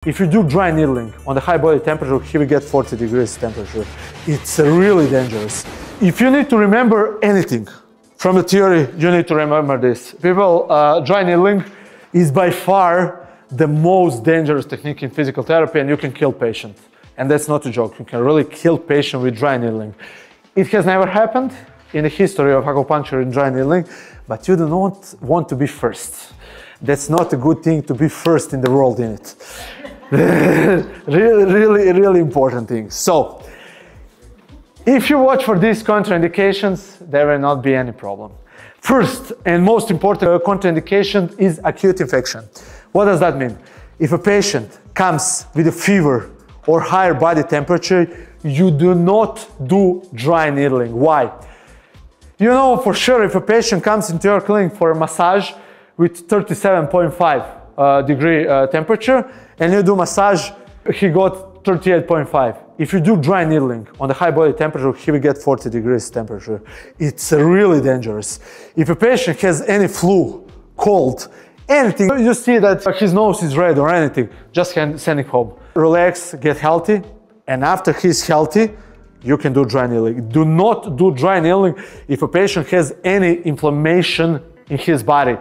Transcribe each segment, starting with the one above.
If you do dry needling on the high body temperature, he will get 40 degrees temperature. It's really dangerous. If you need to remember anything from the theory, you need to remember this. People, dry needling is by far the most dangerous technique in physical therapy, and you can kill patients. And that's not a joke. You can really kill patients with dry needling. It has never happened in the history of acupuncture in dry needling, but you do not want to be first. That's not a good thing to be first in the world in it. really important thing. So, if you watch for these contraindications, there will not be any problem. First and most important contraindication is acute infection. What does that mean? If a patient comes with a fever or higher body temperature, you do not do dry needling. Why? You know for sure if a patient comes into your clinic for a massage with 37.5 degree temperature and you do massage, he got 38.5. If you do dry needling on the high body temperature, he will get 40 degrees temperature. It's really dangerous. If a patient has any flu, cold, anything, you see that his nose is red or anything, just send him home. Relax, get healthy, and after he's healthy, you can do dry needling. Do not do dry needling if a patient has any inflammation in his body,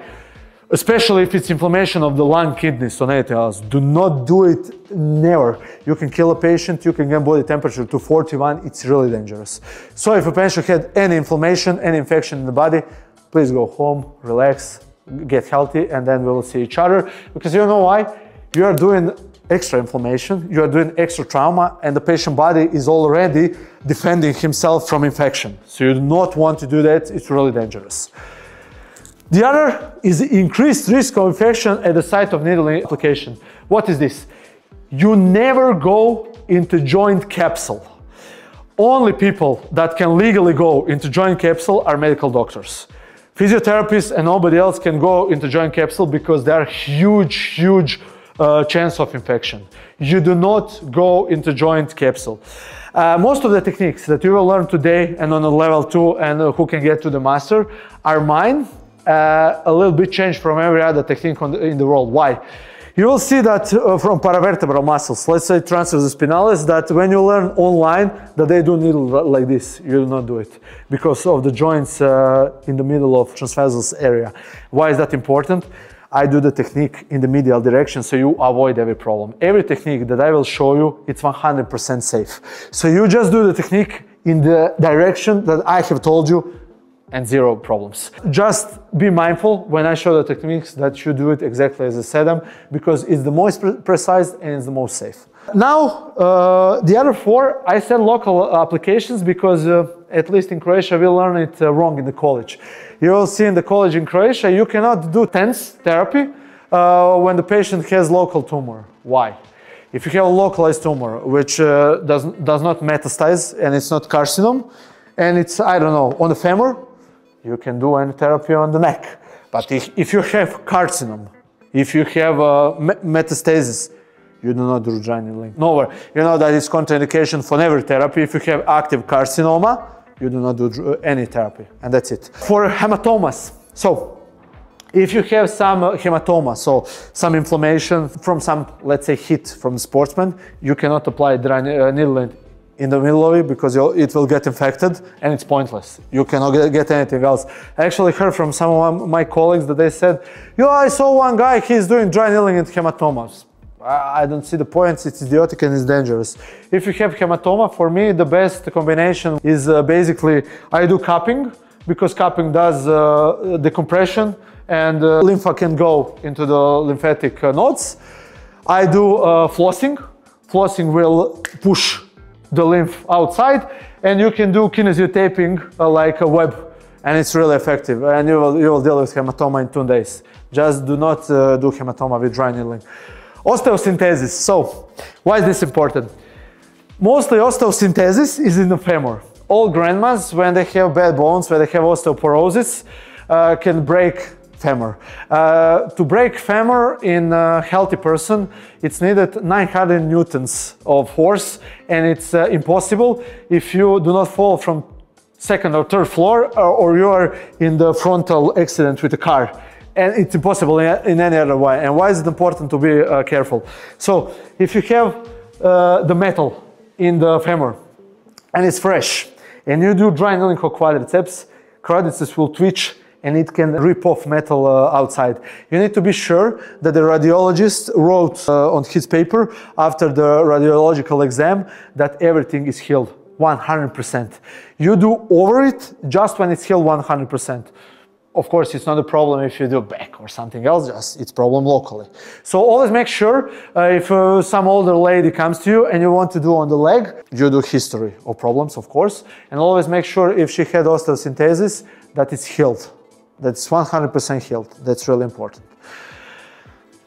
especially if it's inflammation of the lung, kidneys, or anything else. Do not do it, never. You can kill a patient, you can get body temperature to 41, it's really dangerous. So if a patient had any inflammation, any infection in the body, please go home, relax, get healthy, and then we will see each other. Because you know why? You are doing extra inflammation, you are doing extra trauma, and the patient body is already defending himself from infection. So you do not want to do that, it's really dangerous. The other is the increased risk of infection at the site of needling application. What is this? You never go into joint capsule. Only people that can legally go into joint capsule are medical doctors. Physiotherapists and nobody else can go into joint capsule because there are huge chance of infection. You do not go into joint capsule. Most of the techniques that you will learn today and on a level 2 and who can get to the master are mine. A little bit changed from every other technique in the world. Why? You will see that from paravertebral muscles, let's say transversus spinalis, that when you learn online that they do needle like this, you do not do it because of the joints in the middle of transversus area. Why is that important? I do the technique in the medial direction so you avoid every problem. Every technique that I will show you, it's 100% safe. So you just do the technique in the direction that I have told you and zero problems. Just be mindful when I show the techniques that you do it exactly as I said them, because it's the most precise and it's the most safe. Now, the other 4, I said local applications because at least in Croatia we learn it wrong in the college. You will see in the college in Croatia you cannot do TENS therapy when the patient has local tumor. Why? If you have a localized tumor which does not metastasize and it's not carcinoma and it's, I don't know, on the femur, you can do any therapy on the neck. But if you have carcinoma, if you have metastasis, you do not do dry needling. Nowhere. You know that it's contraindication for every therapy. If you have active carcinoma, you do not do any therapy, and that's it. For hematomas, so if you have some hematoma, so some inflammation from some, let's say, hit from the sportsman, you cannot apply dry needling in the middle of it because it will get infected and it's pointless. You cannot get anything else. I actually heard from some of my colleagues that they said, yo, I saw one guy, he's doing dry needling and hematomas. I don't see the point, it's idiotic and it's dangerous. If you have hematoma, for me, the best combination is basically, I do cupping, because cupping does decompression and lymph can go into the lymphatic nodes. I do flossing. Flossing will push the lymph outside, and you can do kinesiotaping like a web, and it's really effective, and you will deal with hematoma in 2 days. Just do not do hematoma with dry needling. Osteosynthesis. So, why is this important? Mostly osteosynthesis is in the femur. All grandmas, when they have bad bones, when they have osteoporosis, can break femur. To break femur in a healthy person, it's needed 900 newtons of force, and it's impossible if you do not fall from 2nd or 3rd floor or you are in the frontal accident with a car. and it's impossible in any other way. And why is it important to be careful? So if you have the metal in the femur and it's fresh, and you do dry needling for quadriceps will twitch and it can rip off metal outside. You need to be sure that the radiologist wrote on his paper after the radiological exam that everything is healed 100%. You do over it just when it's healed 100%. Of course, it's not a problem if you do back or something else, just it's problem locally. So always make sure if some older lady comes to you and you want to do on the leg, you do history of problems, of course, and always make sure if she had osteosynthesis that it's healed, that's 100% healed. That's really important.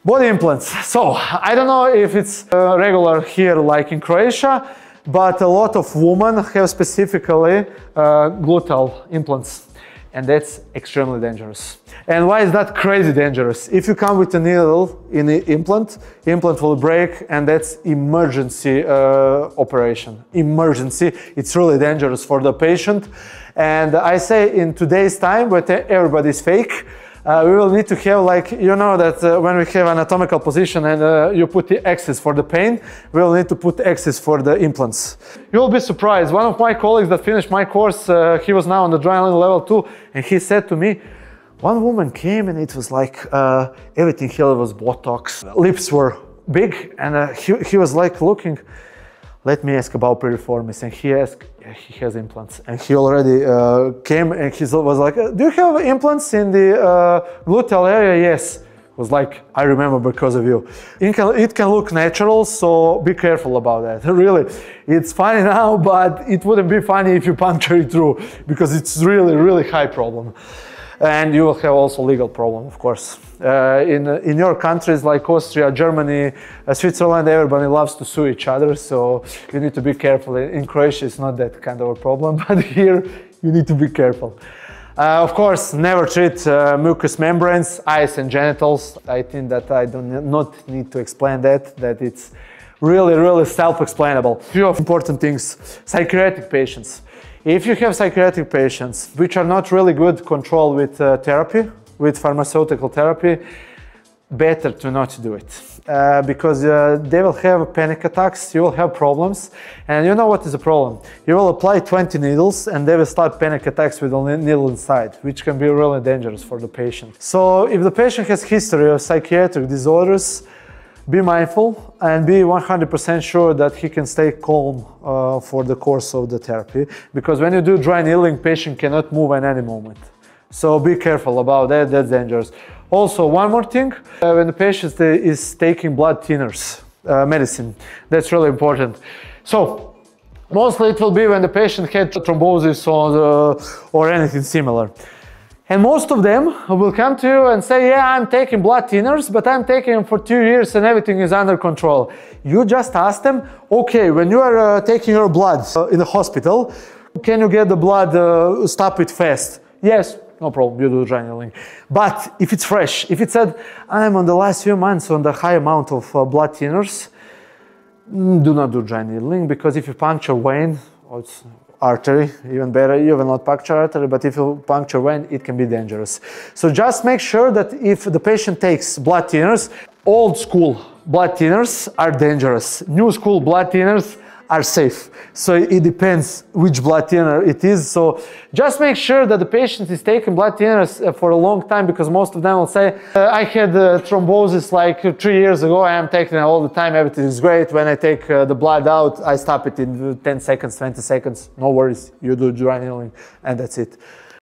Body implants. So I don't know if it's regular here like in Croatia, but a lot of women have specifically gluteal implants. And that's extremely dangerous. And why is that crazy dangerous? If you come with a needle in the implant will break, and that's emergency operation. Emergency. It's really dangerous for the patient. And I say in today's time, where everybody's fake, we will need to have, like, you know that when we have anatomical position and you put the axis for the pain, we will need to put axis for the implants. You will be surprised. One of my colleagues that finished my course, he was now on the dry needling level 2, and he said to me, one woman came and it was like everything here was Botox, lips were big, and he was like looking, let me ask about piriformis, and he asked, he has implants, and he already came and he was like, do you have implants in the gluteal area? Yes. Was like, I remember because of you. It can look natural, so be careful about that. Really, it's funny now, but it wouldn't be funny if you puncture it through, because it's really, really high problem. And you will have also legal problem, of course. In your countries like Austria, Germany, Switzerland, everybody loves to sue each other, so you need to be careful. In Croatia, it's not that kind of a problem, but here you need to be careful. Of course, never treat mucous membranes, eyes and genitals. I think that I do not need to explain that it's really, really self-explainable. Few of important things. Psychiatric patients. If you have psychiatric patients which are not really good controlled with therapy, with pharmaceutical therapy, better to not do it. Because they will have panic attacks, you will have problems, and you know what is the problem? You will apply 20 needles and they will start panic attacks with a needle inside, which can be really dangerous for the patient. So if the patient has history of psychiatric disorders, be mindful and be 100% sure that he can stay calm for the course of the therapy, because when you do dry needling, patient cannot move at any moment. So be careful about that, that's dangerous. Also, one more thing, when the patient is taking blood thinners, medicine, that's really important. So, mostly it will be when the patient had thrombosis or anything similar. And most of them will come to you and say, yeah, I'm taking blood thinners, but I'm taking them for 2 years and everything is under control. You just ask them, okay, when you are taking your blood in the hospital, can you get the blood, stop it fast? Yes. No problem, you do dry needling. But if it's fresh, if it said, I'm on the last few months on the high amount of blood thinners, do not do dry needling, because if you puncture vein, or it's artery, even better, you will not puncture artery, but if you puncture vein, it can be dangerous. So just make sure that if the patient takes blood thinners, old school blood thinners are dangerous. New school blood thinners are safe. So it depends which blood thinner it is. So just make sure that the patient is taking blood thinners for a long time, because most of them will say, I had thrombosis like 3 years ago, I am taking it all the time, everything is great. When I take the blood out, I stop it in 10 seconds, 20 seconds. No worries, you do dry needling and that's it.